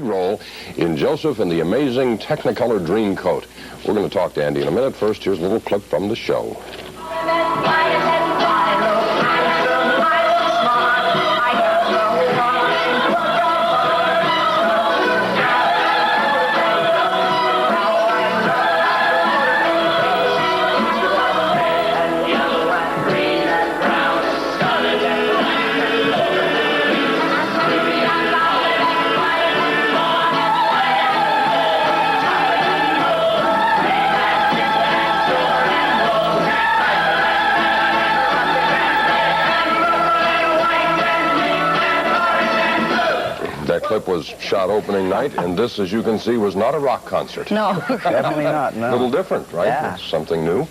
Role in Joseph and the Amazing Technicolor Dreamcoat. We're going to talk to Andy in a minute. First, here's a little clip from the show. That clip was shot opening night, and this, as you can see, was not a rock concert. No. Definitely not, no. A little different, right? Yeah. It's something new.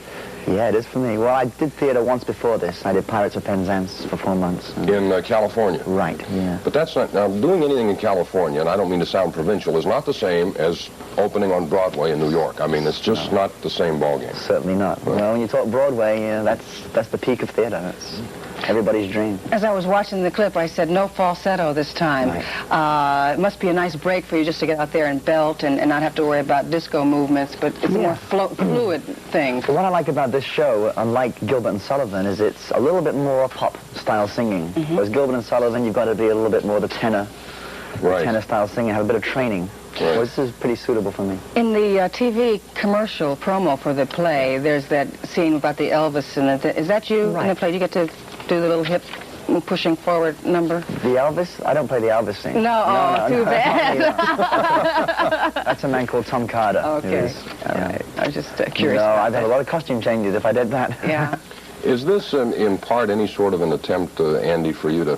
Yeah, it is for me. Well, I did theater once before this. I did Pirates of Penzance for 4 months. In California? Right, yeah. But that's not... Now, doing anything in California, and I don't mean to sound provincial, is not the same as opening on Broadway in New York. I mean, it's just not the same ballgame. Certainly not. Right. Well, when you talk Broadway, that's the peak of theater. It's everybody's dream. As I was watching the clip, I said, no falsetto this time. Right. It must be a nice break for you just to get out there and belt and not have to worry about disco movements, but it's a more fluid thing. What I like about this show, unlike Gilbert and Sullivan, is it's a little bit more pop-style singing. Whereas Gilbert and Sullivan, you've got to be a little bit more the tenor-style singing, have a bit of training. Right. Well, this is pretty suitable for me. In the TV commercial promo for the play, there's that scene about the Elvis, and is that you in the play? You get to do the little hip pushing forward number? The Elvis? I don't play the Elvis scene. No, too bad. That's a man called Tom Carter. Okay, all right. I was just curious. No, I'd have a lot of costume changes if I did that. Yeah. Is this, in part, any sort of an attempt, Andy, for you to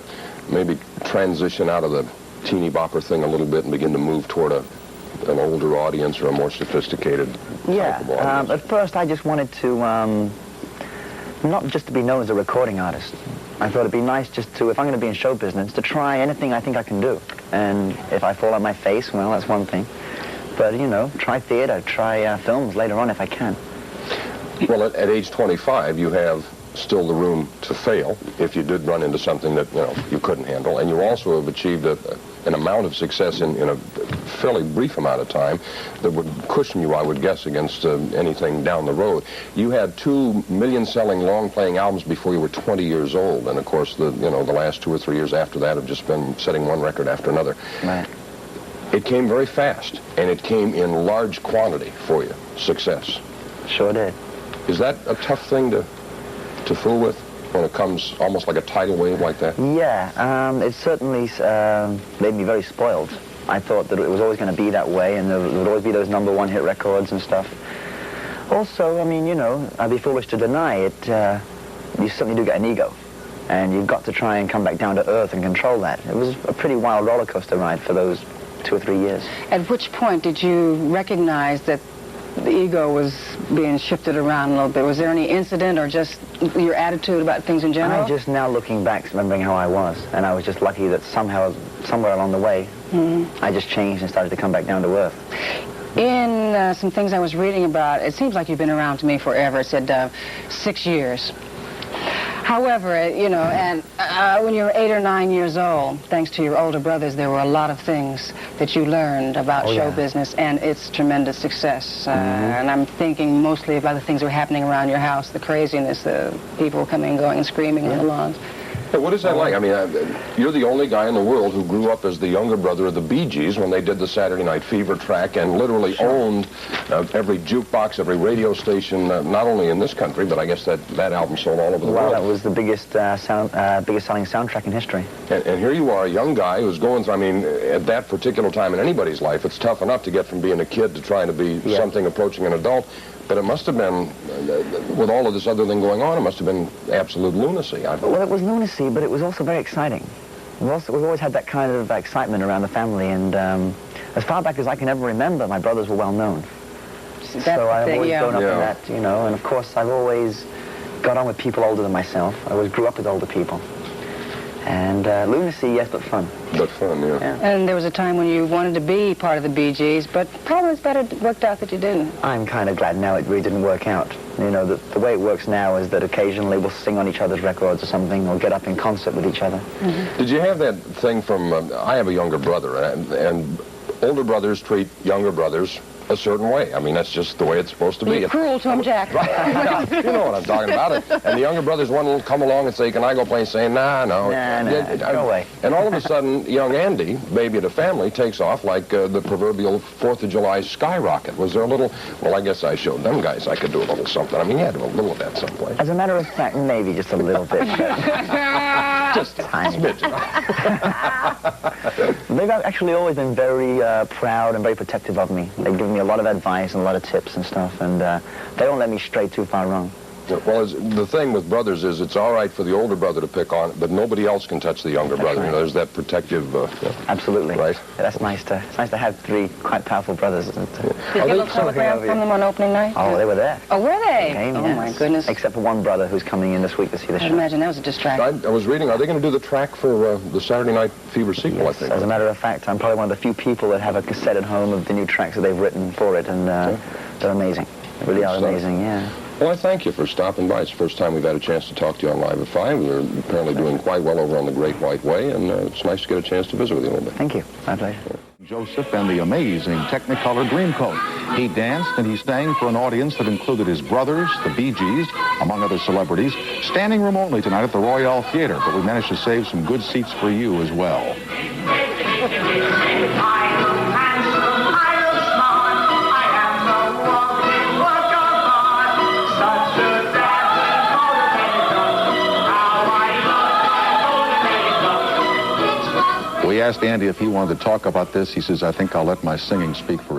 maybe transition out of the teeny bopper thing a little bit and begin to move toward an older audience or a more sophisticated type of audience? At first I just wanted to, not just to be known as a recording artist. I thought it'd be nice just to, if I'm going to be in show business, to try anything I think I can do. And if I fall on my face, well, that's one thing. But, try theater, try films later on if I can. Well, at age 25, you have still the room to fail if you did run into something that, you couldn't handle. And you also have achieved an amount of success in a fairly brief amount of time that would cushion you, I would guess, against anything down the road. You had 2 million-selling long-playing albums before you were 20 years old. And, of course, the last 2 or 3 years after that have just been setting one record after another. Right. It came very fast, and it came in large quantity for you, success. Sure did. Is that a tough thing to fool with when it comes almost like a tidal wave like that? Yeah, it certainly made me very spoiled. I thought that it was always going to be that way, and there would always be those #1 hit records and stuff. Also, I mean, I'd be foolish to deny it. You certainly do get an ego, and you've got to try and come back down to earth and control that. It was a pretty wild roller coaster ride for those 2 or 3 years. At which point did you recognize that the ego was being shifted around a little bit? Was there any incident or just your attitude about things in general? I'm just now looking back, remembering how I was, and I was just lucky that somehow, somewhere along the way, I just changed and started to come back down to earth. In some things I was reading about, it seems like you've been around to me forever. It said 6 years. However, and when you were 8 or 9 years old, thanks to your older brothers, there were a lot of things that you learned about show business and its tremendous success. And I'm thinking mostly about the things that were happening around your house, the craziness, the people coming and going and screaming on the lawns. Hey, what is that like? I mean, you're the only guy in the world who grew up as the younger brother of the Bee Gees when they did the Saturday Night Fever track and literally owned every jukebox, every radio station, not only in this country, but I guess that album sold all over the world. That was the biggest selling soundtrack in history. And here you are, a young guy who's going through, I mean, at that particular time in anybody's life, it's tough enough to get from being a kid to trying to be something approaching an adult. But it must have been, with all of this other thing going on, it must have been absolute lunacy. Well, it was lunacy, but it was also very exciting. We've always had that kind of excitement around the family, and as far back as I can ever remember, my brothers were well known. So I've always grown up in that, and of course I've always got on with people older than myself. I always grew up with older people. And lunacy, yes, but fun. But fun, yeah. And there was a time when you wanted to be part of the Bee Gees, but probably it's better it worked out that you didn't. I'm kind of glad now it really didn't work out. The way it works now is that occasionally we'll sing on each other's records or something, or get up in concert with each other. Did you have that thing from, I have a younger brother, and older brothers treat younger brothers a certain way. I mean, that's just the way it's supposed to be. You're cruel to him, Jack. You know what I'm talking about. And the younger brothers want to come along and say, can I go play? And say, nah, no. No way. And all of a sudden, young Andy, baby of the family, takes off like the proverbial 4th of July skyrocket. Was there a little, well, I guess I showed them guys I could do a little something. I mean, you had to do a little of that someplace. As a matter of fact, maybe just a little bit. Just a smidgen. They've actually always been very proud and very protective of me. They've given me a lot of advice and a lot of tips and stuff, and they don't let me stray too far wrong. Well, the thing with brothers is it's all right for the older brother to pick on it, but nobody else can touch the younger brother. Right. You know, there's that protective... Absolutely. Right? Yeah, that's nice to... It's nice to have 3 quite powerful brothers, isn't it? Did you get a telegram from them on opening night? Oh, they were there. Oh, were they? Came, oh, yes. my goodness. Except for one brother who's coming in this week to see the show. I imagine that was a distraction. I was reading, are they going to do the track for the Saturday Night Fever sequel, Yes, I think? As a matter of fact, I'm probably one of the few people that have a cassette at home of the new tracks that they've written for it, and they're amazing. They really are amazing, yeah. Well, I thank you for stopping by. It's the first time we've had a chance to talk to you on Live at 5. We're apparently doing quite well over on the Great White Way, and it's nice to get a chance to visit with you a little bit. Thank you. My pleasure. Joseph and the amazing Technicolor Dreamcoat. He danced and he sang for an audience that included his brothers, the Bee Gees, among other celebrities, standing room only tonight at the Royale Theater, but we managed to save some good seats for you as well. We asked Andy if he wanted to talk about this. He says, I think I'll let my singing speak for itself.